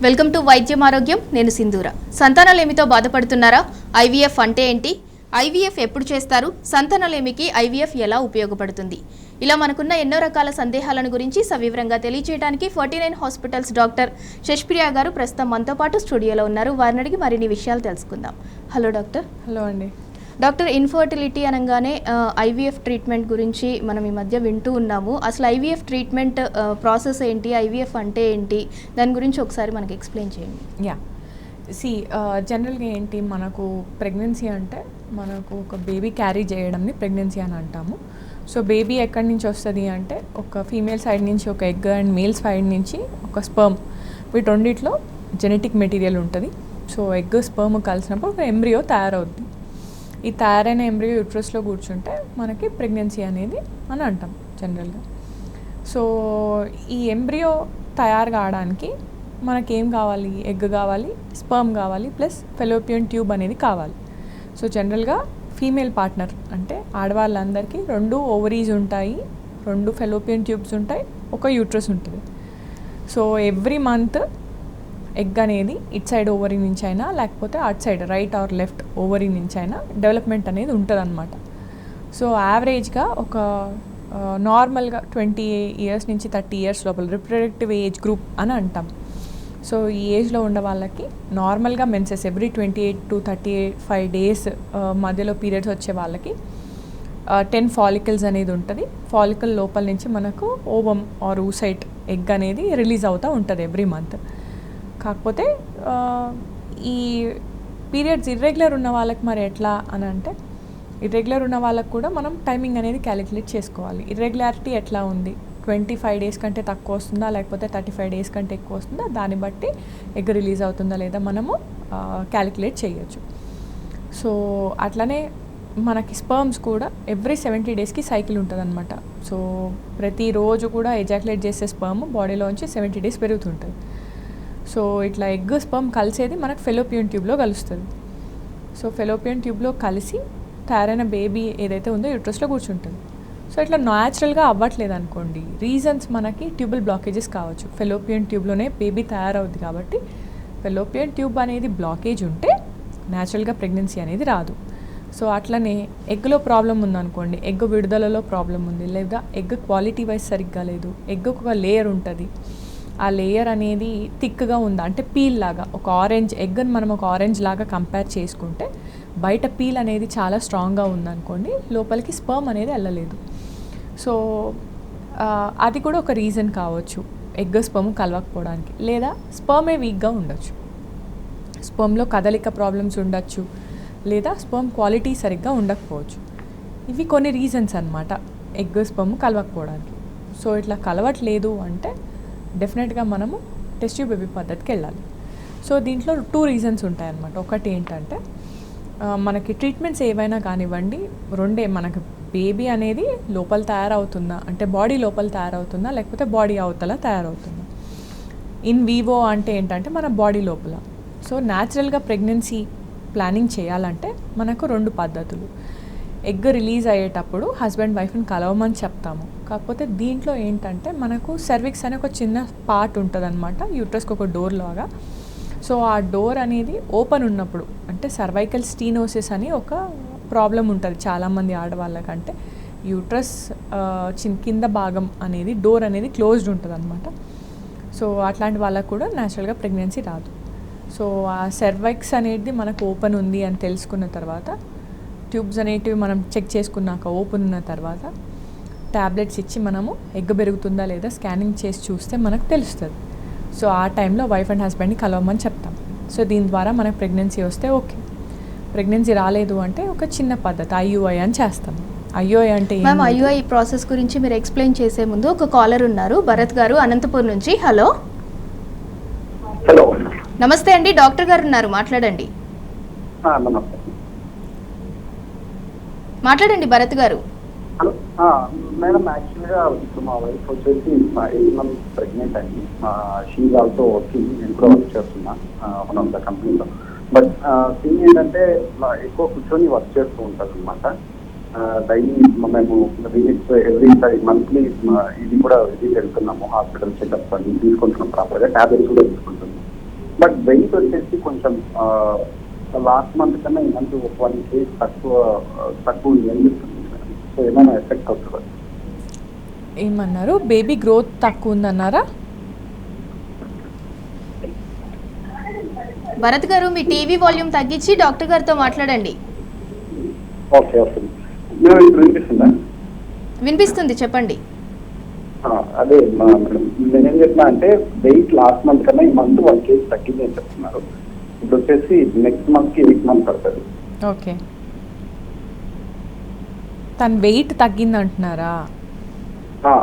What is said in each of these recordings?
Welcome to వైద్యం ఆరోగ్యం. నేను సింధూర. సంతానలేమితో బాధపడుతున్నారా? ఐవీఎఫ్ అంటే ఏంటి? ఐవీఎఫ్ ఎప్పుడు చేస్తారు? సంతానలేమికి ఐవీఎఫ్ ఎలా ఉపయోగపడుతుంది? ఇలా మనకున్న ఎన్నో రకాల సందేహాలను గురించి సవివరంగా తెలియజేయడానికి 49 హాస్పిటల్స్ డాక్టర్ శశిప్రియ గారు ప్రస్తుతం మనతో పాటు స్టూడియోలో ఉన్నారు. వారిని అడిగి మరిన్ని విషయాలు తెలుసుకుందాం. Hello doctor. హలో అండి. డాక్టర్, ఇన్ఫర్టిలిటీ అనగానే ఐవీఎఫ్ ట్రీట్మెంట్ గురించి మనం ఈ మధ్య వింటూ ఉన్నాము. అసలు ఐవీఎఫ్ ట్రీట్మెంట్ ప్రాసెస్ ఏంటి, ఐవీఎఫ్ అంటే ఏంటి, దాని గురించి ఒకసారి మనకి ఎక్స్ప్లెయిన్ చేయండి. జనరల్గా ఏంటి, మనకు ప్రెగ్నెన్సీ అంటే మనకు ఒక బేబీ క్యారీ చేయడంని ప్రెగ్నెన్సీ అని అంటాము. సో బేబీ ఎక్కడి నుంచి వస్తుంది అంటే ఒక ఫీమేల్ సైడ్ నుంచి ఒక ఎగ్ అండ్ మేల్ సైడ్ నుంచి ఒక స్పర్మ్, వీటొండిట్లో జెనెటిక్ మెటీరియల్ ఉంటుంది. సో ఎగ్ స్పర్మ్ కలిసినప్పుడు ఒక ఎంబ్రియో తయారవుద్ది. ఈ తయారైన ఎంబ్రియో యూట్రస్లో కూర్చుంటే మనకి ప్రెగ్నెన్సీ అనేది అని అంటాం జనరల్గా. సో ఈ ఎంబ్రియో తయారు కావడానికి మనకేం కావాలి? ఎగ్ కావాలి, స్పర్మ్ కావాలి, ప్లస్ ఫెలోపియన్ ట్యూబ్ అనేది కావాలి. సో జనరల్గా ఫీమేల్ పార్ట్నర్ అంటే ఆడవాళ్ళందరికీ 2 ఓవరీస్ ఉంటాయి, 2 ఫెలోపియన్ ట్యూబ్స్ ఉంటాయి, ఒక యూట్రస్ ఉంటుంది. సో ఎవ్రీ మంత్ ఎగ్ అనేది ఇట్ సైడ్ ఓవరీ నుంచి అయినా లేకపోతే at side right are left ovary నుంచి అయినా డెవలప్మెంట్ అనేది ఉంటుంది అన్నమాట. సో యావరేజ్గా ఒక నార్మల్గా 20 ఇయర్స్ నుంచి 30 ఇయర్స్ లోపల రిప్రొడక్టివ్ ఏజ్ గ్రూప్ అని అంటాం. సో ఈ ఏజ్లో ఉన్న వాళ్ళకి నార్మల్గా మెన్సెస్ ఎవ్రీ 28 to 35 డేస్ మధ్యలో పీరియడ్స్ వచ్చే వాళ్ళకి 10 ఫాలికల్స్ అనేది ఉంటుంది. ఫాలికల్ లోపల నుంచి మనకు ఓవం ఆర్ ఊసైట్ ఎగ్ అనేది రిలీజ్ అవుతూ ఉంటుంది ఎవ్రీ మంత్. కాకపోతే ఈ పీరియడ్స్ ఇర్రెగ్యులర్ ఉన్న వాళ్ళకి మరి ఎట్లా అని అంటే, ఇర్రెగ్యులర్ ఉన్న వాళ్ళకి కూడా మనం టైమింగ్ అనేది క్యాలిక్యులేట్ చేసుకోవాలి. ఇర్రెగ్యులారిటీ ఎట్లా ఉంది, 25 డేస్ కంటే తక్కువ వస్తుందా లేకపోతే 35 డేస్ కంటే ఎక్కువ వస్తుందా, దాన్ని బట్టి ఎగ్ రిలీజ్ అవుతుందా లేదా మనము క్యాలిక్యులేట్ చేయొచ్చు. సో అట్లనే మనకి స్పర్మ్స్ కూడా ఎవ్రీ 70 డేస్కి సైకిల్ ఉంటుంది అనమాట. సో ప్రతిరోజు కూడా ఎజాక్యులేట్ చేసే స్పర్మ్ బాడీలోంచి 70 డేస్ పెరుగుతుంటుంది. సో ఇట్లా ఎగ్ స్పర్మ్ కలిసేది మనకు ఫెలోపియన్ ట్యూబ్లో కలుస్తుంది. సో ఫెలోపియన్ ట్యూబ్లో కలిసి తయారైన బేబీ ఏదైతే ఉందో యూట్రస్లో కూర్చుంటుంది. సో ఇట్లా న్యాచురల్గా అవ్వట్లేదు అనుకోండి, రీజన్స్ మనకి ట్యూబల్ బ్లాకేజెస్ కావచ్చు. ఫెలోపియన్ ట్యూబ్లోనే బేబీ తయారవుద్ది కాబట్టి ఫెలోపియన్ ట్యూబ్ అనేది బ్లాకేజ్ ఉంటే న్యాచురల్గా ప్రెగ్నెన్సీ అనేది రాదు. సో అట్లనే ఎగ్లో ప్రాబ్లం ఉందనుకోండి, ఎగ్ విడుదలలో ప్రాబ్లం ఉంది, లేదా ఎగ్ క్వాలిటీ వైజ్ సరిగ్గా లేదు, ఎగ్కు ఒక లేయర్ ఉంటుంది, ఆ లేయర్ అనేది థిక్గా ఉందా అంటే పీల్ లాగా, ఒక ఆరెంజ్ ఎగ్ని మనం ఒక ఆరెంజ్ లాగా కంపేర్ చేసుకుంటే బయట పీల్ అనేది చాలా స్ట్రాంగ్గా ఉందనుకోండి, లోపలికి స్పర్మ్ అనేది వెళ్ళలేదు. సో అది కూడా ఒక రీజన్ కావచ్చు ఎగ్ స్పర్మ్ కలవకపోవడానికి. లేదా స్పర్మే వీక్గా ఉండొచ్చు, స్పర్మ్లో కదలిక ప్రాబ్లమ్స్ ఉండొచ్చు, లేదా స్పర్మ్ క్వాలిటీ సరిగ్గా ఉండకపోవచ్చు. ఇవి కొన్ని రీజన్స్ అన్నమాట ఎగ్ స్పర్మ్ కలవకపోవడానికి. సో ఇట్లా కలవట్లేదు అంటే డెఫినెట్గా మనము టెస్ట్ ట్యూబ్ బేబీ పద్ధతికి వెళ్ళాలి. సో దీంట్లో 2 రీజన్స్ ఉంటాయన్నమాట. ఒకటి ఏంటంటే మనకి ట్రీట్మెంట్స్ ఏవైనా కానివ్వండి, మనకు బేబీ అనేది లోపల తయారవుతుందా అంటే బాడీ లోపల తయారవుతుందా లేకపోతే బాడీ అవతల తయారవుతుందా. ఇన్ వివో అంటే ఏంటంటే మన బాడీ లోపల. సో న్యాచురల్గా ప్రెగ్నెన్సీ ప్లానింగ్ చేయాలంటే మనకు 2 పద్ధతులు. ఎగ్ రిలీజ్ అయ్యేటప్పుడు హస్బెండ్ వైఫ్ని కలవమని చెప్తాము. కాకపోతే దీంట్లో ఏంటంటే మనకు సర్విక్స్ అనే ఒక చిన్న పార్ట్ ఉంటుంది అనమాట, యూట్రస్కి ఒక డోర్ లాగా. సో ఆ డోర్ అనేది ఓపెన్ ఉన్నప్పుడు అంటే సర్వైకల్ స్టీనోసిస్ అని ఒక ప్రాబ్లం ఉంటుంది చాలామంది ఆడవాళ్ళకంటే, యూట్రస్ కింద భాగం అనేది డోర్ అనేది క్లోజ్డ్ ఉంటుంది అనమాట. సో అట్లాంటి వాళ్ళకు కూడా న్యాచురల్గా ప్రెగ్నెన్సీ రాదు. సో ఆ సర్వైక్స్ అనేది మనకు ఓపెన్ ఉంది అని తెలుసుకున్న తర్వాత, ట్యూబ్స్ అనేటివి మనం చెక్ చేసుకున్నాక ఓపెన్ ఉన్న తర్వాత ట్యాబ్లెట్స్ ఇచ్చి మనము ఎగ్ పెరుగుతుందా లేదా స్కానింగ్ చేసి చూస్తే మనకు తెలుస్తుంది. సో ఆ టైంలో వైఫ్ అండ్ హస్బెండ్ని కలవమని చెప్తాం. సో దీని ద్వారా మనకు ప్రెగ్నెన్సీ వస్తే ఓకే, ప్రెగ్నెన్సీ రాలేదు అంటే ఒక చిన్న పద్ధతి ఐయుఐ అని చేస్తాం. ఐయుఐ అంటే మ్యామ్, ఐయుఐ ప్రాసెస్ గురించి మీరు ఎక్స్ప్లెయిన్ చేసే ముందు ఒక కాలర్ ఉన్నారు, భరత్ గారు అనంతపూర్ నుంచి. హలో. హలో, నమస్తే అండి, డాక్టర్ గారు ఉన్నారు, మాట్లాడండి. మాట్లాడండి భరత్ గారు. మేడం, యాక్చువల్గా ఇప్పుడు మా వైఫ్ వచ్చేసి 8 months ప్రెగ్నెంట్ అండి. షీజ్ ఆల్సో వర్కింగ్, నేను కూడా వర్క్ చేస్తున్నా వన్ ఆఫ్ ద కంపెనీలో. బట్ థింగ్ ఏంటంటే ఎక్కువ కూర్చొని వర్క్ చేస్తూ ఉంటుంది అనమాట. డైలీ మేము విజిట్స్ ఎవ్రీ మంత్లీ ఇది కూడా విజిట్ వెళ్తున్నాము, హాస్పిటల్ చెకప్ అని తీసుకుంటున్నాం, ప్రాపర్గా ట్యాబ్లెట్స్ కూడా తీసుకుంటున్నాం. బట్ వెయిట్ వచ్చేసి కొంచెం లాస్ట్ మంత్ కన్నా ఈ మంత్ 1 kg తక్కువ ఏం చెప్తుంది మేడం. సో ఏమైనా ఎఫెక్ట్ అవుతుంది? ఏమన్నారు? బేబీ గ్రోత్ తక్కువ ఉందన్నారా? భరత్ గారు, మీ టీవీ వాల్యూమ్ తగ్గించి డాక్టర్ గారితో మాట్లాడండి. ఓకే ఓకే మేడం, ఇప్పుడు వినిపిస్తుందా? వినిపిస్తుంది, చెప్పండి. అదే మేడం, నేనేం చెప్తున్నా అంటే వెయిట్ లాస్ట్ మంత్ కన్నా ఈ మంత్ 1 kg తగ్గింది అని చెప్తున్నారు. ఇప్పుడు వచ్చేసి నెక్స్ట్ మంత్కి 8 months పడుతుంది. ఓకే, తన వెయిట్ తగ్గింది అంటున్నారా?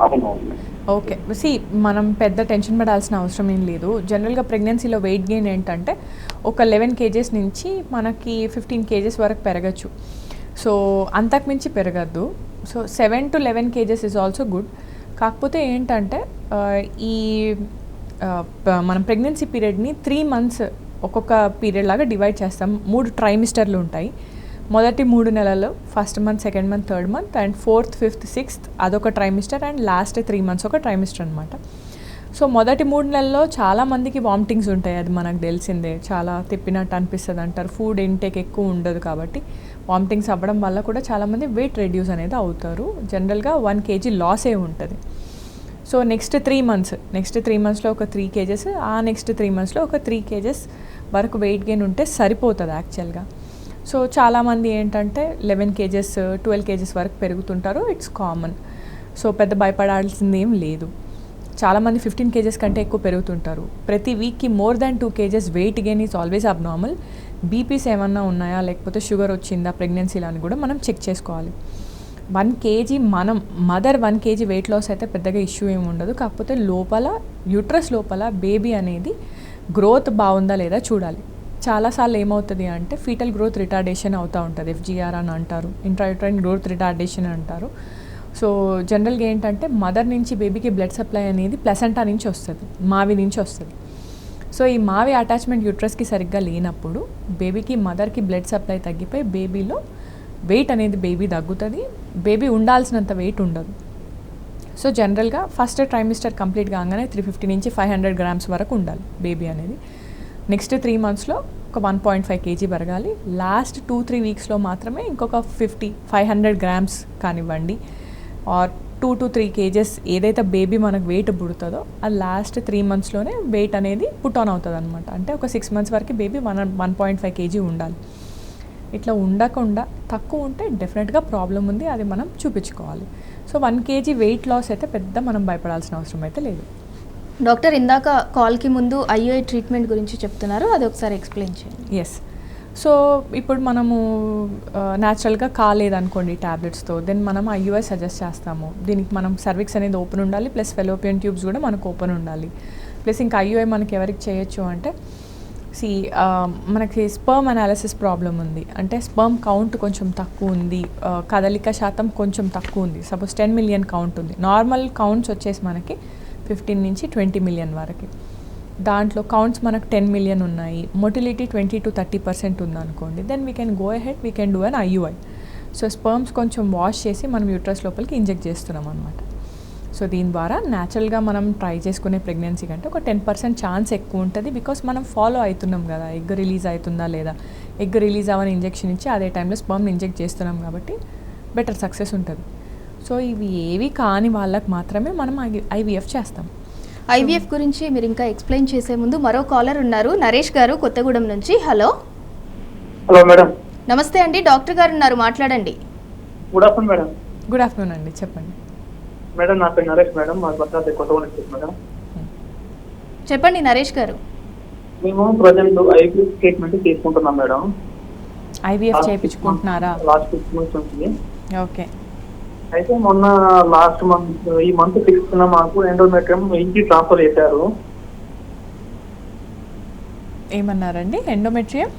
అవునవును. ఓకే, సి మనం పెద్ద టెన్షన్ పడాల్సిన అవసరం ఏం లేదు. జనరల్గా ప్రెగ్నెన్సీలో వెయిట్ గెయిన్ ఏంటంటే ఒక 11 kgs నుంచి మనకి 15 kgs వరకు పెరగచ్చు. సో అంతకుమించి పెరగద్దు. So 7 to 11 kgs is also good. కాకపోతే ఏంటంటే ఈ మనం ప్రెగ్నెన్సీ పీరియడ్ని 3 months ఒక్కొక్క పీరియడ్ లాగా డివైడ్ చేస్తాం. 3 ట్రైమిస్టర్లు ఉంటాయి. మొదటి 3 నెలలు, first month, second month, third month, and 4th, 5th, 6th అదొక ట్రైమిస్టర్, అండ్ లాస్ట్ 3 months ఒక ట్రైమిస్టర్ అనమాట. సో మొదటి 3 నెలల్లో చాలామందికి వామిటింగ్స్ ఉంటాయి, అది మనకు తెలిసిందే. చాలా తిప్పినట్టు అనిపిస్తుంది అంటారు. ఫుడ్ ఇంటేక్ ఎక్కువ ఉండదు కాబట్టి వామిటింగ్స్ అవ్వడం వల్ల కూడా చాలామంది వెయిట్ రెడ్యూస్ అనేది అవుతారు. జనరల్గా 1 kg లాసే ఉంటుంది. సో నెక్స్ట్ 3 monthsలో ఒక 3 kgs, ఆ నెక్స్ట్ 3 monthsలో ఒక 3 kgs వరకు వెయిట్ గెయిన్ ఉంటే సరిపోతుంది యాక్చువల్గా. సో చాలామంది ఏంటంటే 11 kgs, 12 kgs వరకు పెరుగుతుంటారు. It's common. సో పెద్ద భయపడాల్సింది ఏం లేదు. చాలామంది 15 kgs కంటే ఎక్కువ పెరుగుతుంటారు. ప్రతి వీక్కి more than 2 kgs weight gain is always abnormal. BPs ఏమన్నా ఉన్నాయా, లేకపోతే షుగర్ వచ్చిందా ప్రెగ్నెన్సీలో అని కూడా మనం చెక్ చేసుకోవాలి. 1 kg mother 1 kg weight loss అయితే పెద్దగా ఇష్యూ ఏమి ఉండదు. కాకపోతే లోపల యూట్రస్ లోపల బేబీ అనేది గ్రోత్ బాగుందా లేదా చూడాలి. చాలాసార్లు ఏమవుతుంది అంటే ఫీటల్ గ్రోత్ రిటార్డేషన్ అవుతూ ఉంటుంది. FGR అని అంటారు, ఇంట్రాయూట్రైన్ గ్రోత్ రిటార్డేషన్ అంటారు. సో జనరల్గా ఏంటంటే మదర్ నుంచి బేబీకి బ్లడ్ సప్లై అనేది ప్లసెంటా నుంచి వస్తుంది, మావి నుంచి వస్తుంది. సో ఈ మావి అటాచ్మెంట్ యూట్రస్కి సరిగ్గా లేనప్పుడు బేబీకి మదర్కి బ్లడ్ సప్లై తగ్గిపోయి బేబీలో వెయిట్ అనేది తగ్గుతుంది. బేబీ ఉండాల్సినంత వెయిట్ ఉండదు. సో జనరల్గా ఫస్ట్ ట్రైమిస్టర్ కంప్లీట్ కాగానే 350 నుంచి 500 grams వరకు ఉండాలి బేబీ అనేది. నెక్స్ట్ 3 monthsలో ఒక 1.5 kg పెరగాలి. లాస్ట్ 2-3 weeksలో మాత్రమే ఇంకొక 500 grams కానివ్వండి, ఆర్ 2 to 3 kgs ఏదైతే బేబీ మనకు వెయిట్ పుడుతుందో అది లాస్ట్ 3 monthsలోనే వెయిట్ అనేది పుట్ ఆన్ అవుతుంది అనమాట. అంటే ఒక 6 months వరకు బేబీ 1.5 kg ఉండాలి. ఇట్లా ఉండకుండా తక్కువ ఉంటే డెఫినెట్గా ప్రాబ్లం ఉంది, అది మనం చూపించుకోవాలి. సో 1 kg వెయిట్ లాస్ అయితే పెద్ద మనం భయపడాల్సిన అవసరం అయితే లేదు. డాక్టర్, ఇందాక కాల్కి ముందు IUI ట్రీట్మెంట్ గురించి చెప్తున్నారు, అది ఒకసారి ఎక్స్ప్లెయిన్ చేయండి. ఎస్. సో ఇప్పుడు మనము న్యాచురల్గా కాలేదనుకోండి ట్యాబ్లెట్స్తో, దెన్ మనం IUI సజెస్ట్ చేస్తాము. దీనికి మనం సర్విక్స్ అనేది ఓపెన్ ఉండాలి, ప్లస్ ఫెలోపియన్ ట్యూబ్స్ కూడా మనకు ఓపెన్ ఉండాలి. ప్లస్ ఇంకా IUI మనకి ఎవరికి చేయొచ్చు అంటే మనకి స్పర్మ్ అనాలిసిస్ ప్రాబ్లం ఉంది అంటే స్పర్మ్ కౌంట్ కొంచెం తక్కువ ఉంది, కదలిక శాతం కొంచెం తక్కువ ఉంది. సపోజ్ 10 million కౌంట్ ఉంది. నార్మల్ కౌంట్స్ వచ్చేసి మనకి 15 నుంచి 20 million వరకు. దాంట్లో కౌంట్స్ మనకు 10 million ఉన్నాయి, మొటిలిటీ 20 to 30% ఉందనుకోండి, then we can go ahead, we can do an IUI. So sperms కొంచెం వాష్ చేసి మనం యూట్రస్ లోపలికి ఇంజెక్ట్ చేస్తున్నాం అనమాట. సో దీని ద్వారా న్యాచురల్గా మనం ట్రై చేసుకునే ప్రెగ్నెన్సీ కంటే ఒక 10% ఛాన్స్ ఎక్కువ ఉంటుంది. బికాస్ మనం ఫాలో అవుతున్నాం కదా, ఎగ్ రిలీజ్ అవుతుందా లేదా, ఎగ్ రిలీజ్ అవ్వని ఇంజెక్షన్ ఇచ్చి అదే టైంలో స్పర్మ్ని ఇంజెక్ట్ చేస్తున్నాం కాబట్టి బెటర్ సక్సెస్ ఉంటుంది. సో ఇవి ఏవి కాని వాళ్ళకి మాత్రమే మనం IVF చేస్తాం. IVF గురించి మీరు ఇంకా ఎక్స్ప్లెయిన్ చేసే ముందు మరో కాలర్ ఉన్నారు, నరేష్ గారు కొత్తగూడెం నుంచి. హలో. Hello madam. నమస్తే అండి, డాక్టర్ గారు ఉన్నారు, మాట్లాడండి. Good afternoon madam. Good afternoon అండి, చెప్పండి. మేడం నా పేరు నరేష్ మేడం, మా భద్రాద్రి కొత్తగూడెం మేడం. చెప్పండి నరేష్ గారు. మేము ప్రజెంట్ IVF ట్రీట్మెంట్ తీసుకుంటున్నాం మేడం. IVF చేయించుకుంటున్నారా? లాస్ట్ 6 months నుంచి. ఓకే. అయితే మొన్న లాస్ట్ మంత్ ఈ మంత్ 6th మాకు ఎండోమెట్రియం ఇంటికి ట్రాన్స్ఫర్ చేశారు. ఏమన్నారండి? ఎండోమెట్రియం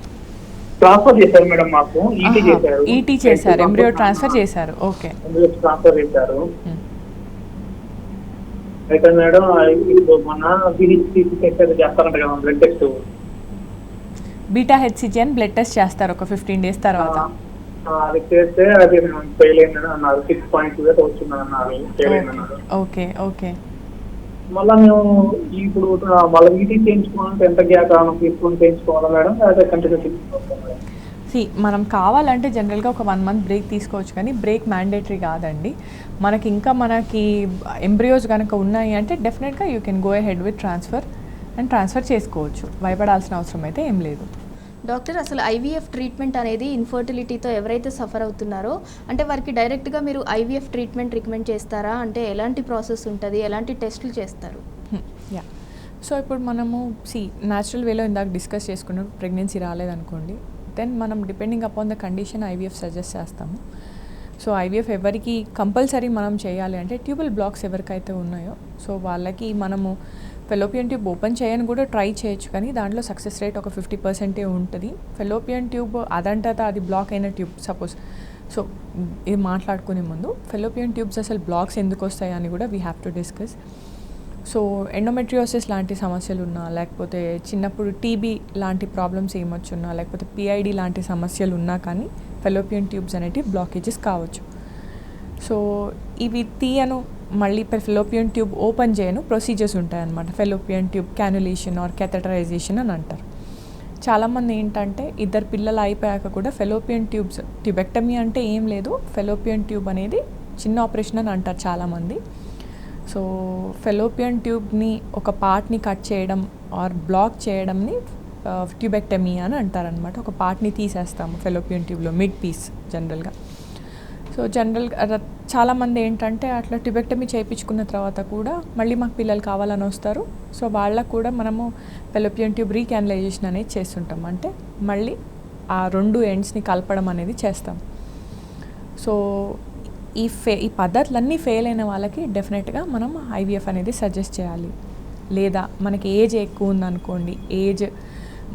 ట్రాన్స్ఫర్ చేశారు మేడం, మాకు ఈటీ చేశారు. ఈటీ చేశారు, ఎంబ్రియో ట్రాన్స్ఫర్ చేశారు. ఓకే, ఎంబ్రియో ట్రాన్స్ఫర్ చేశారు. అయితే మేడం మొన్న చేస్తారంట కదా బ్లడ్ టెస్ట్, బీటా హెచ్సిజి అని బ్లడ్ టెస్ట్ చేస్తారు ఒక 15 days తర్వాత. అది చేస్తే అది ఫెయిల్ అయిందని అన్నారు. 6.2 వచ్చిందని అన్నారు, ఫెయిల్ అయిందన్నారు. Okay okay. మళ్ళీ మేము ఇప్పుడు మళ్ళీ ఈటీ చేయించుకోవాలంటే ఎంత గ్యాప్ తీసుకొని చేయించుకోవాలా మేడం, లేదా కంటిన్యూ తీసుకోవాలి? మనం కావాలంటే జనరల్గా ఒక 1 month బ్రేక్ తీసుకోవచ్చు, కానీ బ్రేక్ మ్యాండేటరీ కాదండి. మనకి ఎంబ్రియోస్ కనుక ఉన్నాయి అంటే డెఫినెట్గా you can go ahead with transfer చేసుకోవచ్చు. భయపడాల్సిన అవసరం అయితే ఏం లేదు. డాక్టర్, అసలు ఐవీఎఫ్ ట్రీట్మెంట్ అనేది ఇన్ఫర్టిలిటీతో ఎవరైతే సఫర్ అవుతున్నారో అంటే వారికి డైరెక్ట్గా మీరు ఐవీఎఫ్ ట్రీట్మెంట్ రికమెండ్ చేస్తారా? అంటే ఎలాంటి ప్రాసెస్ ఉంటుంది, ఎలాంటి టెస్టులు చేస్తారు? యా, సో ఇప్పుడు మనము న్యాచురల్ వేలో ఇందాక డిస్కస్ చేసుకున్నప్పుడు ప్రెగ్నెన్సీ రాలేదనుకోండి, దెన్ మనం depending upon the condition IVF suggest చేస్తాము. సో ఐవీఎఫ్ ఎవరికి కంపల్సరీ మనం చేయాలి అంటే ట్యూబల్ బ్లాక్స్ ఎవరికైతే ఉన్నాయో సో వాళ్ళకి మనము ఫెలోపియన్ ట్యూబ్ ఓపెన్ చేయని కూడా ట్రై చేయొచ్చు, కానీ దాంట్లో సక్సెస్ రేట్ ఒక 50% ఉంటుంది. ఫెలోపియన్ ట్యూబ్ అదంతటా అది బ్లాక్ అయిన ట్యూబ్ సపోజ్. సో ఇది మాట్లాడుకునే ముందు ఫెలోపియన్ ట్యూబ్స్ అసలు బ్లాక్స్ ఎందుకు వస్తాయి అని కూడా we have to discuss. So endometriosis లాంటి సమస్యలు ఉన్నా, లేకపోతే చిన్నప్పుడు టీబీ లాంటి ప్రాబ్లమ్స్ ఏమొచ్చున్నా, లేకపోతే పిఐడి లాంటి సమస్యలు ఉన్నా కానీ ఫెలోపియన్ ట్యూబ్స్ అనేవి బ్లాకేజెస్ కావచ్చు. సో ఇవి మళ్ళీ ఫెలోపియన్ ట్యూబ్ ఓపెన్ చేయను ప్రొసీజర్స్ ఉంటాయన్నమాట. ఫెలోపియన్ ట్యూబ్ క్యానులేషన్ ఆర్ కెథటరైజేషన్ అని అంటారు. చాలామంది ఏంటంటే 2 పిల్లలు అయిపోయాక కూడా ఫెలోపియన్ ట్యూబెక్టమీ అంటే ఏం లేదు, ఫెలోపియన్ ట్యూబ్ అనేది చిన్న ఆపరేషన్ అని అంటారు చాలామంది. సో ఫెలోపియన్ ట్యూబ్ని ఒక పార్ట్ని కట్ చేయడం ఆర్ బ్లాక్ చేయడంని ట్యూబెక్టమీ అని అంటారనమాట. ఒక పార్ట్ని తీసేస్తాము ఫెలోపియన్ ట్యూబ్లో, మిడ్ పీస్ జనరల్గా. సో చాలామంది ఏంటంటే అట్లా ట్యూబెక్టమీ చేయించుకున్న తర్వాత కూడా మళ్ళీ మాకు పిల్లలు కావాలని వస్తారు. సో వాళ్ళకు కూడా మనము ఫెలోపియన్ ట్యూబ్ రీక్యానలైజేషన్ అనేది చేస్తుంటాం, అంటే మళ్ళీ ఆ 2 ఎండ్స్ని కలపడం అనేది చేస్తాం. సో ఈ పద్ధతులన్నీ ఫెయిల్ అయిన వాళ్ళకి డెఫినెట్గా మనం ఐవీఎఫ్ అనేది సజెస్ట్ చేయాలి. లేదా మనకి ఏజ్ ఎక్కువ ఉందనుకోండి, age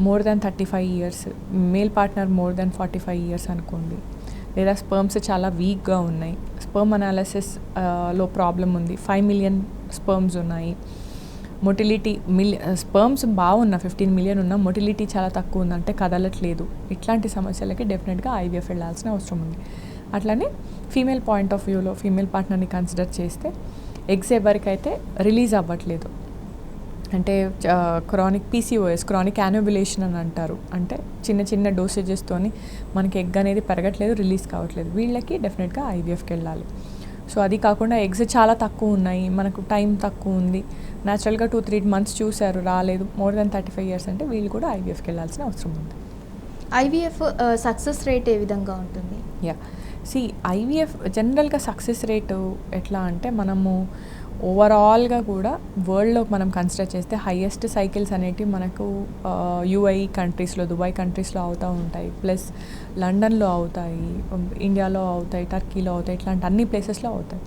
more than 35 years, male partner more than 45 years అనుకోండి, లేదా స్పర్మ్స్ చాలా వీక్గా ఉన్నాయి, స్పర్మ్ అనాలిసిస్ లో ప్రాబ్లం ఉంది, 5 million స్పర్మ్స్ ఉన్నాయి, మొటిలిటీ స్పర్మ్స్ బాగున్నా 15 million ఉన్నా మొటిలిటీ చాలా తక్కువ ఉందంటే కదలట్లేదు, ఇట్లాంటి సమస్యలకి డెఫినెట్గా ఐవీఎఫ్ వెళ్ళాల్సిన అవసరం ఉంది. అట్లనే ఫీమేల్ పాయింట్ ఆఫ్ వ్యూలో ఫీమేల్ పార్ట్నర్ని కన్సిడర్ చేస్తే ఎగ్స్ ఎవరికైతే రిలీజ్ అవ్వట్లేదు, అంటే క్రానిక్ పీసీఓఎస్, క్రానిక్ యానోబులేషన్ అని అంటారు, అంటే చిన్న డోసేజెస్తోని మనకి ఎగ్ అనేది పెరగట్లేదు, రిలీజ్ కావట్లేదు, వీళ్ళకి డెఫినెట్గా ఐవీఎఫ్కి వెళ్ళాలి. సో అది కాకుండా ఎగ్స్ చాలా తక్కువ ఉన్నాయి, మనకు టైం తక్కువ ఉంది, న్యాచురల్గా 2-3 months చూశారు రాలేదు, మోర్ దాన్ 35 years అంటే వీళ్ళు కూడా ఐవీఎఫ్కి వెళ్ళాల్సిన అవసరం ఉంది. ఐవీఎఫ్ సక్సెస్ రేట్ ఏ విధంగా ఉంటుంది? ఐవీఎఫ్ జనరల్గా సక్సెస్ రేటు ఎట్లా అంటే మనము ఓవరాల్గా కూడా వరల్డ్లో మనం కన్సిడర్ చేస్తే హైయెస్ట్ సైకిల్స్ అనేటివి మనకు యూఐ కంట్రీస్లో, దుబాయ్ కంట్రీస్లో అవుతూ ఉంటాయి, ప్లస్ లండన్లో అవుతాయి, ఇండియాలో అవుతాయి, టర్కీలో అవుతాయి, ఇట్లాంటి అన్ని ప్లేసెస్లో అవుతాయి.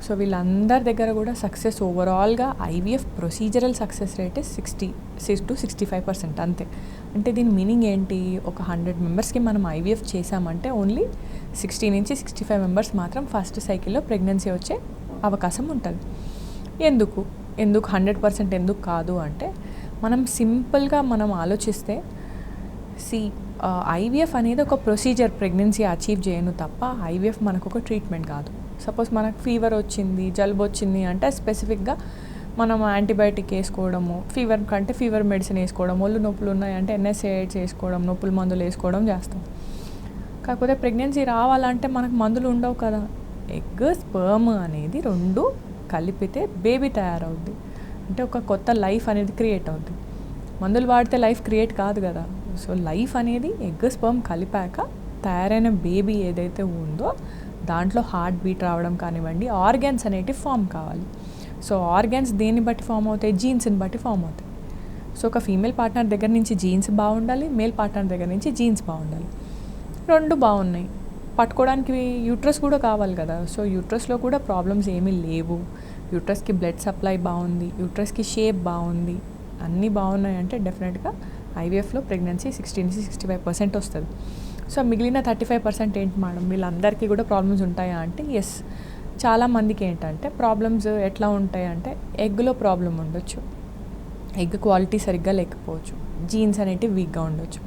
సో వీళ్ళందరి దగ్గర కూడా సక్సెస్ ఓవరాల్గా IVF procedural success rate 60 to 65% అంతే. అంటే దీని మీనింగ్ ఏంటి, ఒక 100 members మనం ఐవీఎఫ్ చేసామంటే ఓన్లీ 60 నుంచి 65 members మాత్రం ఫస్ట్ సైకిల్లో ప్రెగ్నెన్సీ వచ్చే అవకాశం ఉంటుంది. ఎందుకు 100% ఎందుకు కాదు అంటే మనం సింపుల్గా మనం ఆలోచిస్తే ఐవీఎఫ్ అనేది ఒక ప్రొసీజర్, ప్రెగ్నెన్సీ అచీవ్ చేయను తప్ప ఐవీఎఫ్ మనకు ఒక ట్రీట్మెంట్ కాదు. సపోజ్ మనకు ఫీవర్ వచ్చింది, జలుబు వచ్చింది అంటే స్పెసిఫిక్గా మనం యాంటీబయాటిక్ వేసుకోవడము, ఫీవర్ కంటే ఫీవర్ మెడిసిన్ వేసుకోవడం, ఒళ్ళు నొప్పులు ఉన్నాయంటే NSAIDs వేసుకోవడం, నొప్పుల మందులు వేసుకోవడం చేస్తాం. కాకపోతే ప్రెగ్నెన్సీ రావాలంటే మనకు మందులు ఉండవు కదా, ఎగ్ స్పర్మ్ అనేది 2 కలిపితే బేబీ తయారవుద్ది, అంటే ఒక కొత్త లైఫ్ అనేది క్రియేట్ అవుద్ది. మందులు వాడితే లైఫ్ క్రియేట్ కాదు కదా. సో లైఫ్ అనేది ఎగ్ స్పర్మ్ కలిపాక తయారైన బేబీ ఏదైతే ఉందో దాంట్లో హార్ట్ బీట్ రావడం కానివ్వండి, ఆర్గాన్స్ అనేటివి ఫామ్ కావాలి. సో ఆర్గాన్స్ దేన్ని బట్టి ఫామ్ అవుతాయి, జీన్స్ని బట్టి ఫామ్ అవుతాయి. సో ఒక ఫీమేల్ పార్ట్నర్ దగ్గర నుంచి జీన్స్ బాగుండాలి, మేల్ పార్ట్నర్ దగ్గర నుంచి జీన్స్ బాగుండాలి, 2 బాగున్నాయి. పట్టుకోవడానికి యూట్రస్ కూడా కావాలి కదా. సో యూట్రస్లో కూడా ప్రాబ్లమ్స్ ఏమీ లేవు, యూట్రస్కి బ్లడ్ సప్లై బాగుంది, యూట్రస్కి షేప్ బాగుంది, అన్నీ బాగున్నాయి అంటే డెఫినెట్గా ఐవీఎఫ్లో ప్రెగ్నెన్సీ 60 నుంచి 65% వస్తుంది. సో మిగిలిన 35% ఏంటి మేడం, వీళ్ళందరికీ కూడా ప్రాబ్లమ్స్ ఉంటాయా అంటే ఎస్, చాలామందికి ఏంటంటే ప్రాబ్లమ్స్ ఎట్లా ఉంటాయి అంటే ఎగ్లో ప్రాబ్లం ఉండొచ్చు, ఎగ్ క్వాలిటీ సరిగ్గా లేకపోవచ్చు, జీన్స్ అనేటివి వీక్గా ఉండొచ్చు,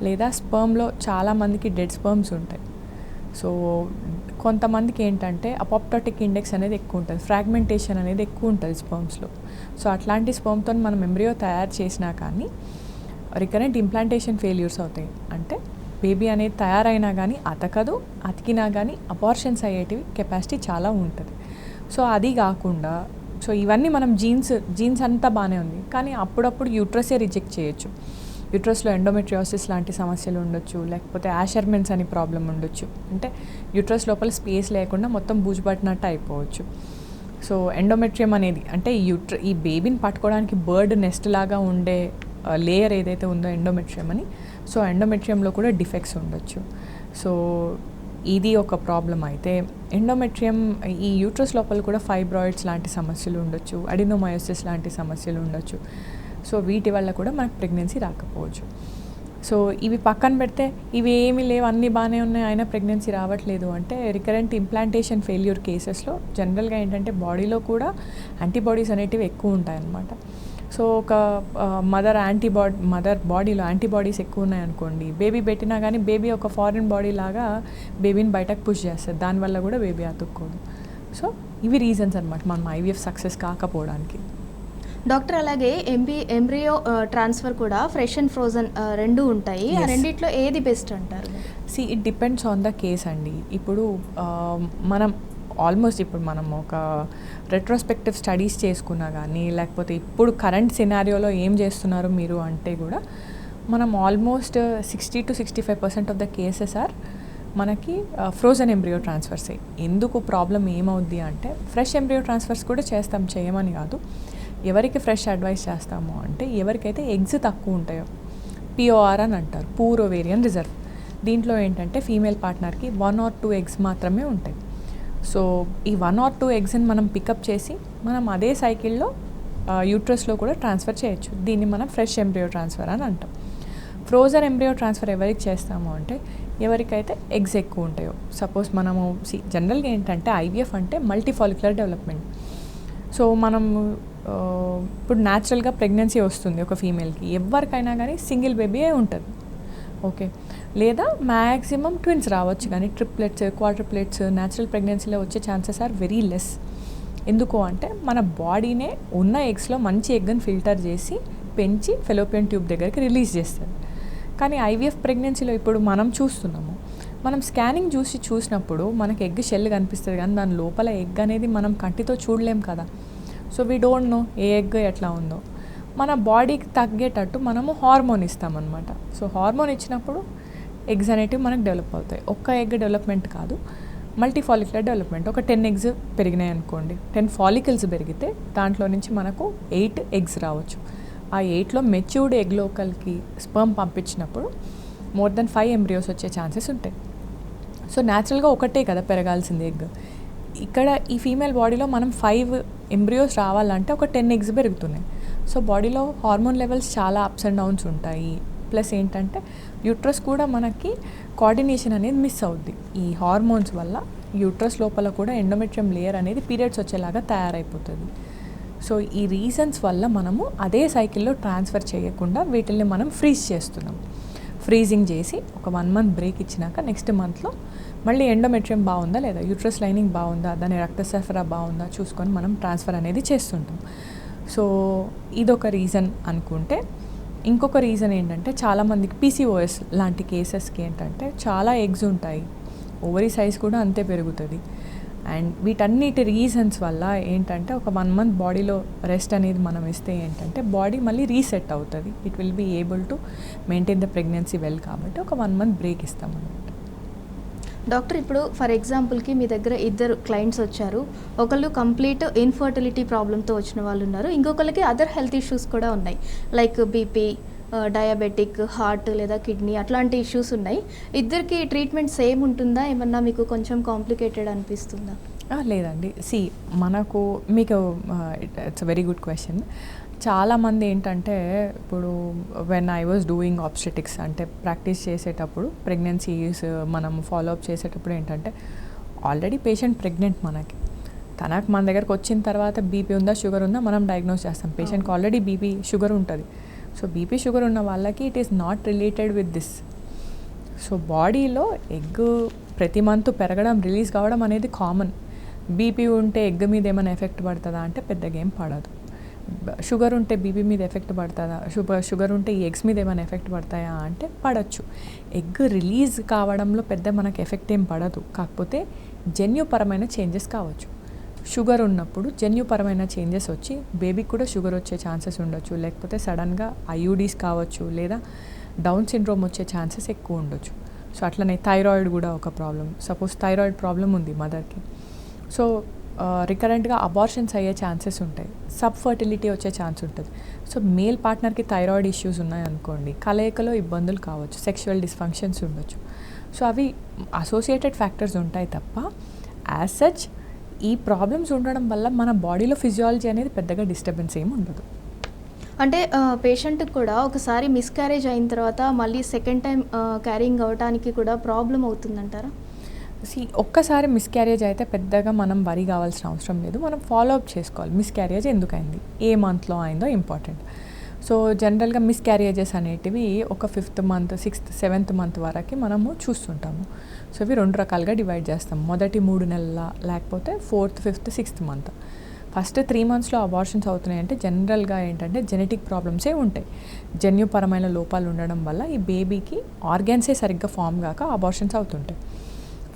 లేదా స్పర్మ్లో చాలామందికి డెడ్ స్పర్మ్స్ ఉంటాయి. సో కొంతమందికి ఏంటంటే అపోప్టోటిక్ ఇండెక్స్ అనేది ఎక్కువ ఉంటుంది, ఫ్రాగ్మెంటేషన్ అనేది ఎక్కువ ఉంటుంది స్పర్మ్స్లో. సో అట్లాంటి స్పర్మ్తో మనం ఎంబ్రియో తయారు చేసినా కానీ రికరెంట్ ఇంప్లాంటేషన్ ఫెయిల్యూర్స్ అవుతాయి. అంటే బేబీ అనేది తయారైనా కానీ అతకదు, అతికినా కానీ అబార్షన్స్ అయ్యేటివి కెపాసిటీ చాలా ఉంటుంది. సో అది కాకుండా సో ఇవన్నీ మనం జీన్స్ అంతా బాగానే ఉంది, కానీ అప్పుడప్పుడు యూట్రసే రిజెక్ట్ చేయొచ్చు. యూట్రస్లో ఎండోమెట్రియోసిస్ లాంటి సమస్యలు ఉండొచ్చు, లేకపోతే యాషర్మెన్స్ అని ప్రాబ్లం ఉండొచ్చు. అంటే యూట్రస్ లోపల స్పేస్ లేకుండా మొత్తం బూజుపట్టినట్టు అయిపోవచ్చు. సో ఎండోమెట్రియం అనేది అంటే ఈ బేబీని పట్టుకోవడానికి బర్డ్ నెస్ట్ లాగా ఉండే లేయర్ ఏదైతే ఉందో ఎండోమెట్రియం అని, సో ఎండోమెట్రియంలో కూడా డిఫెక్ట్స్ ఉండొచ్చు. సో ఇది ఒక ప్రాబ్లం. అయితే ఎండోమెట్రియం ఈ యూట్రస్ లోపల కూడా ఫైబ్రాయిడ్స్ లాంటి సమస్యలు ఉండొచ్చు, అడినోమయోసిస్ లాంటి సమస్యలు ఉండొచ్చు. సో వీటి వల్ల కూడా మనకు ప్రెగ్నెన్సీ రాకపోవచ్చు. సో ఇవి పక్కన పెడితే ఇవి ఏమీ లేవు, అన్నీ బాగానే ఉన్నాయి, అయినా ప్రెగ్నెన్సీ రావట్లేదు అంటే రికరెంట్ ఇంప్లాంటేషన్ ఫెయిల్యూర్ కేసెస్లో జనరల్గా ఏంటంటే బాడీలో కూడా యాంటీబాడీస్ అనేటివి ఎక్కువ ఉంటాయన్నమాట. సో ఒక మదర్ బాడీలో యాంటీబాడీస్ ఎక్కువ ఉన్నాయనుకోండి, బేబీ పెట్టినా కానీ బేబీ ఒక ఫారిన్ బాడీ లాగా బేబీని బయటకు పుష్ చేస్తుంది, దానివల్ల కూడా బేబీ అతుక్కోదు. సో ఇవి రీజన్స్ అనమాట మనం ఐవీఎఫ్ సక్సెస్ కాకపోవడానికి. డాక్టర్, అలాగే ఎంబ్రియో ట్రాన్స్ఫర్ కూడా ఫ్రెష్ అండ్ ఫ్రోజన్ రెండు ఉంటాయి. ఆ రెండిట్లో ఏది బెస్ట్ అంటారు? It depends on the case అండి. ఇప్పుడు మనం ఒక రెట్రోస్పెక్టివ్ స్టడీస్ చేసుకున్నా కానీ, లేకపోతే ఇప్పుడు కరెంట్ సినారియోలో ఏం చేస్తున్నారు మీరు అంటే కూడా మనం almost 60 to 65% of the cases are మనకి ఫ్రోజన్ ఎంబ్రియో ట్రాన్స్ఫర్సే. ఎందుకు ప్రాబ్లం ఏమవుద్ది అంటే ఫ్రెష్ ఎంబ్రియో ట్రాన్స్ఫర్స్ కూడా చేయమని కాదు. ఎవరికి ఫ్రెష్ అడ్వైస్ చేస్తాము అంటే ఎవరికైతే ఎగ్స్ తక్కువ ఉంటాయో, POR అని అంటారు, పూర్ ఓవేరియన్ రిజర్వ్. దీంట్లో ఏంటంటే ఫీమేల్ పార్ట్నర్కి 1 or 2 ఎగ్స్ మాత్రమే ఉంటాయి. సో ఈ 1 or 2 ఎగ్స్ని మనం పికప్ చేసి మనం అదే సైకిల్లో యూట్రస్లో కూడా ట్రాన్స్ఫర్ చేయొచ్చు. దీన్ని మనం ఫ్రెష్ ఎంబ్రియో ట్రాన్స్ఫర్ అని అంటాం. ఫ్రోజన్ ఎంబ్రియో ట్రాన్స్ఫర్ ఎవరికి చేస్తాము అంటే ఎవరికైతే ఎగ్స్ ఎక్కువ ఉంటాయో. సపోజ్ మనము జనరల్గా ఏంటంటే ఐవీఎఫ్ అంటే మల్టీఫాలిక్యులర్ డెవలప్మెంట్. సో మనం ఇప్పుడు న్యాచురల్గా ప్రెగ్నెన్సీ వస్తుంది ఒక ఫీమేల్కి, ఎవరికైనా కానీ సింగిల్ బేబీ ఉంటుంది, ఓకే, లేదా మ్యాక్సిమం ట్విన్స్ రావచ్చు, కానీ ట్రిప్లెట్స్, క్వాడ్రుప్లెట్స్ న్యాచురల్ ప్రెగ్నెన్సీలో వచ్చే ఛాన్సెస్ ఆర్ వెరీ లెస్. ఎందుకు అంటే మన బాడీనే ఉన్న ఎగ్స్లో మంచి ఎగ్ని ఫిల్టర్ చేసి పెంచి ఫెలోపియన్ ట్యూబ్ దగ్గరికి రిలీజ్ చేస్తుంది. కానీ ఐవీఎఫ్ ప్రెగ్నెన్సీలో ఇప్పుడు మనం చూస్తున్నాము, మనం స్కానింగ్ చూసినప్పుడు మనకి ఎగ్ షెల్ కనిపిస్తుంది, కానీ దాని లోపల ఎగ్ అనేది మనం కంటితో చూడలేం కదా. So we don't know A egg ఎట్లా ఉందో. మన బాడీకి తగ్గేటట్టు మనము హార్మోన్ ఇస్తామన్నమాట. సో హార్మోన్ ఇచ్చినప్పుడు ఎగ్స్ అనేటివి మనకు డెవలప్ అవుతాయి. ఒక్క ఎగ్ డెవలప్మెంట్ కాదు, మల్టీఫాలిక్యులర్ డెవలప్మెంట్. ఒక 10 ఎగ్స్ పెరిగినాయి అనుకోండి, 10 ఫాలికల్స్ పెరిగితే దాంట్లో నుంచి మనకు 8 ఎగ్స్ రావచ్చు. ఆ 8లో మెచ్యూర్డ్ ఎగ్ లోకల్కి స్పర్మ్ పంపించినప్పుడు మోర్ దెన్ 5 ఎంబ్రియోస్ వచ్చే ఛాన్సెస్ ఉంటాయి. సో న్యాచురల్గా ఒకటే కదా పెరగాల్సింది ఎగ్. ఇక్కడ ఈ ఫీమేల్ బాడీలో మనం 5 ఎంబ్రియోస్ రావాలంటే ఒక 10 ఎగ్స్ పెరుగుతున్నాయి. సో బాడీలో హార్మోన్ లెవెల్స్ చాలా అప్స్ అండ్ డౌన్స్ ఉంటాయి. ప్లస్ ఏంటంటే యూట్రస్ కూడా మనకి కోఆర్డినేషన్ అనేది మిస్ అవుద్ది. ఈ హార్మోన్స్ వల్ల యూట్రస్ లోపల కూడా ఎండోమెట్రియం లేయర్ అనేది పీరియడ్స్ వచ్చేలాగా తయారైపోతుంది. సో ఈ రీజన్స్ వల్ల మనము అదే సైకిల్లో ట్రాన్స్ఫర్ చేయకుండా వీటిల్ని మనం ఫ్రీజ్ చేస్తున్నాం. ఫ్రీజింగ్ చేసి ఒక 1 month బ్రేక్ ఇచ్చినాక నెక్స్ట్ మంత్లో మళ్ళీ ఎండోమెట్రియం బాగుందా లేదా, యూట్రస్ లైనింగ్ బాగుందా, దాని రక్త సరఫరా బాగుందా చూసుకొని మనం ట్రాన్స్ఫర్ అనేది చేస్తుంటాం. సో ఇదొక రీజన్ అనుకుంటే, ఇంకొక రీజన్ ఏంటంటే చాలామందికి PCOS లాంటి కేసెస్కి ఏంటంటే చాలా ఎగ్స్ ఉంటాయి, ఓవరీ సైజ్ కూడా అంతే పెరుగుతుంది. అండ్ వీటన్నిటి రీజన్స్ వల్ల ఏంటంటే ఒక 1 month బాడీలో రెస్ట్ అనేది మనం ఇస్తే ఏంటంటే బాడీ మళ్ళీ రీసెట్ అవుతుంది. It will be able to maintain the pregnancy well. కాబట్టి ఒక 1 month బ్రేక్ ఇస్తామన్నమాట. డాక్టర్, ఇప్పుడు ఫర్ ఎగ్జాంపుల్కి మీ దగ్గర 2 క్లయింట్స్ వచ్చారు. ఒకళ్ళు కంప్లీట్ ఇన్ఫర్టిలిటీ ప్రాబ్లంతో వచ్చిన వాళ్ళు ఉన్నారు, ఇంకొకరికి అదర్ హెల్త్ ఇష్యూస్ కూడా ఉన్నాయి, లైక్ బీపీ, డయాబెటిక్, హార్ట్ లేదా కిడ్నీ అట్లాంటి ఇష్యూస్ ఉన్నాయి. ఇద్దరికి ట్రీట్మెంట్ సేమ్ ఉంటుందా, ఏమన్నా మీకు కొంచెం కాంప్లికేటెడ్ అనిపిస్తుందా? లేదండి. మనకు మీకు it's a very good question. చాలామంది ఏంటంటే ఇప్పుడు when I was doing obstetrics అంటే ప్రాక్టీస్ చేసేటప్పుడు ప్రెగ్నెన్సీస్ మనం ఫాలోఅప్ చేసేటప్పుడు ఏంటంటే ఆల్రెడీ పేషెంట్ ప్రెగ్నెంట్, తనకు మన దగ్గరకు వచ్చిన తర్వాత బీపీ ఉందా, షుగర్ ఉందా మనం డయాగ్నోస్ చేస్తాం. పేషెంట్కి ఆల్రెడీ బీపీ షుగర్ ఉంటుంది. సో బీపీ షుగర్ ఉన్న వాళ్ళకి it is not related with this. So బాడీలో ఎగ్ ప్రతి మంత్ పెరగడం రిలీజ్ కావడం అనేది కామన్. బీపీ ఉంటే ఎగ్ మీద ఏమైనా ఎఫెక్ట్ పడుతుందా అంటే పెద్దగా ఏం పడదు. షుగర్ ఉంటే బీపీ మీద ఎఫెక్ట్ పడుతుందా, షుగర్ ఉంటే ఈ ఎగ్స్ మీద ఏమైనా ఎఫెక్ట్ పడతాయా అంటే పడవచ్చు. ఎగ్ రిలీజ్ కావడంలో పెద్ద మనకు ఎఫెక్ట్ ఏం పడదు, కాకపోతే జన్యుపరమైన చేంజెస్ కావచ్చు. షుగర్ ఉన్నప్పుడు జన్యుపరమైన చేంజెస్ వచ్చి బేబీకి కూడా షుగర్ వచ్చే ఛాన్సెస్ ఉండొచ్చు, లేకపోతే సడన్గా ఐయుడీస్ కావచ్చు, లేదా డౌన్ సిండ్రోమ్ వచ్చే ఛాన్సెస్ ఎక్కువ ఉండొచ్చు. సో అట్లనే థైరాయిడ్ కూడా ఒక ప్రాబ్లం. సపోజ్ థైరాయిడ్ ప్రాబ్లం ఉంది మదర్కి, సో రికరెంట్గా అబార్షన్స్ అయ్యే ఛాన్సెస్ ఉంటాయి, సబ్ ఫర్టిలిటీ వచ్చే ఛాన్స్ ఉంటుంది. సో మేల్ పార్ట్నర్కి థైరాయిడ్ ఇష్యూస్ ఉన్నాయనుకోండి, కలయికలో ఇబ్బందులు కావచ్చు, సెక్షువల్ డిస్ఫంక్షన్స్ ఉండొచ్చు. సో అవి అసోసియేటెడ్ ఫ్యాక్టర్స్ ఉంటాయి తప్ప యాజ్ సచ్ ఈ ప్రాబ్లమ్స్ ఉండడం వల్ల మన బాడీలో ఫిజియాలజీ అనేది పెద్దగా డిస్టర్బెన్స్ ఏమి ఉండదు. అంటే పేషెంట్కి కూడా ఒకసారి మిస్క్యారేజ్ అయిన తర్వాత మళ్ళీ సెకండ్ టైం క్యారింగ్ అవ్వడానికి కూడా ప్రాబ్లం అవుతుందంటారా? ఒక్కసారి మిస్క్యారేజ్ అయితే పెద్దగా మనం వరి కావాల్సిన అవసరం లేదు. మనం ఫాలో అప్ చేసుకోవాలి, మిస్క్యారేజ్ ఎందుకు అయింది, ఏ మంత్లో అయిందో ఇంపార్టెంట్. సో జనరల్గా మిస్క్యారేజెస్ అనేటివి ఒక 5th month 6th 7th month వరకు మనము చూస్తుంటాము. సో ఇవి 2 రకాలుగా డివైడ్ చేస్తాం, మొదటి 3 నెలల, లేకపోతే 4th 5th 6th month. First 3 monthsలో abortions అవుతున్నాయి అంటే జనరల్గా ఏంటంటే జెనెటిక్ ప్రాబ్లమ్సే ఉంటాయి, జన్యుపరమైన లోపాలు ఉండడం వల్ల ఈ బేబీకి ఆర్గాన్సే సరిగ్గా ఫామ్ కాక అబార్షన్స్ అవుతుంటాయి.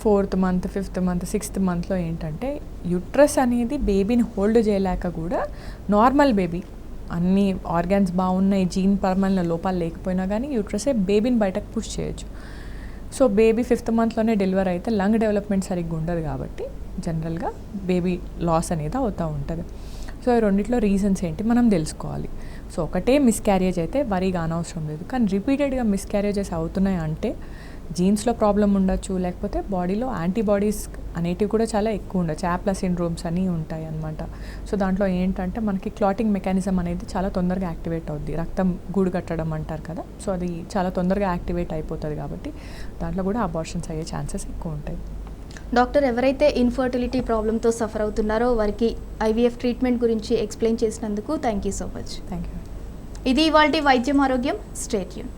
4th month 5th month 6th మంత్లో ఏంటంటే యూట్రస్ అనేది బేబీని హోల్డ్ చేయలేక కూడా నార్మల్ బేబీ, అన్ని ఆర్గాన్స్ బాగున్నాయి, జీన్ పరమైన లోపాలు లేకపోయినా కానీ యూట్రసే బేబీని బయటకు పుష్ చేయొచ్చు. సో బేబీ 5th మంత్లోనే డెలివర్ అయితే లంగ్ డెవలప్మెంట్ సరిగ్గా ఉండదు కాబట్టి జనరల్గా బేబీ లాస్ అనేది అవుతూ ఉంటుంది. సో ఈ రెండిట్లో రీజన్స్ ఏంటి మనం తెలుసుకోవాలి. సో ఒకటే మిస్క్యారేజ్ అయితే వరిగా అనవసరం లేదు, కానీ రిపీటెడ్గా మిస్క్యారేజెస్ అవుతున్నాయి అంటే జీన్స్లో ప్రాబ్లం ఉండొచ్చు, లేకపోతే బాడీలో యాంటీబాడీస్ అనేటివి కూడా చాలా ఎక్కువ ఉండొచ్చు, యాప్లా సిండ్రోమ్స్ అని ఉంటాయి అన్నమాట. సో దాంట్లో ఏంటంటే మనకి క్లాటింగ్ మెకానిజం అనేది చాలా తొందరగా యాక్టివేట్ అవుద్ది, రక్తం గూడు కట్టడం అంటారు కదా, సో అది చాలా తొందరగా యాక్టివేట్ అయిపోతుంది కాబట్టి దాంట్లో కూడా అబార్షన్స్ అయ్యే ఛాన్సెస్ ఎక్కువ ఉంటాయి. డాక్టర్, ఎవరైతే ఇన్ఫర్టిలిటీ ప్రాబ్లంతో సఫర్ అవుతున్నారో వారికి ఐవీఎఫ్ ట్రీట్మెంట్ గురించి ఎక్స్ప్లెయిన్ చేసినందుకు thank you so much. Thank you. ఇది ఇవాల్టి వైద్యం ఆరోగ్యం. Stay tune.